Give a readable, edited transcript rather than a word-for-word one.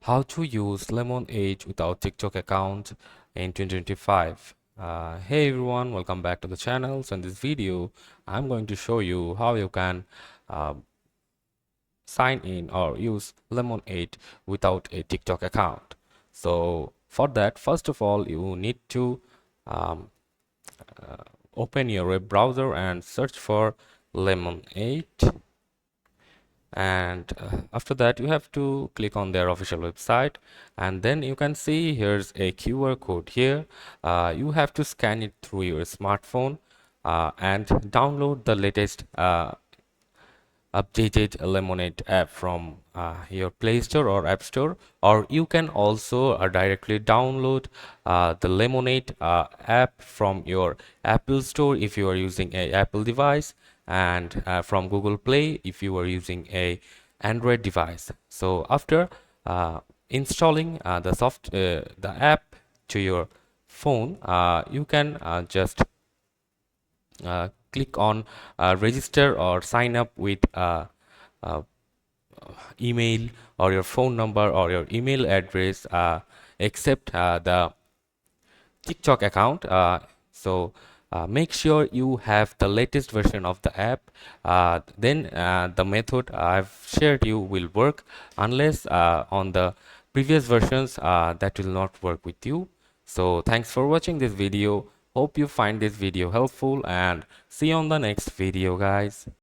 How to use Lemon8 without TikTok account in 2025. Hey everyone, welcome back to the channel. So in this video, I'm going to show you how you can uh, sign in or use Lemon8 without a TikTok account. So for that, first of all, you need to um, open your web browser and search for Lemon8, and after that you have to click on their official website, and then you can see here's a QR code here. You have to scan it through your smartphone and download the latest updated Lemon8 app from your Play Store or App Store, or you can also directly download the Lemon8 app from your Apple Store if you are using a Apple device, and from Google Play if you are using a Android device. So after installing the app to your phone, you can just click on register or sign up with uh, email or your phone number or your email address, except the TikTok account. So make sure you have the latest version of the app. Then the method I've shared you will work, unless on the previous versions that will not work with you. So thanks for watching this video. Hope you find this video helpful, and see you on the next video, guys.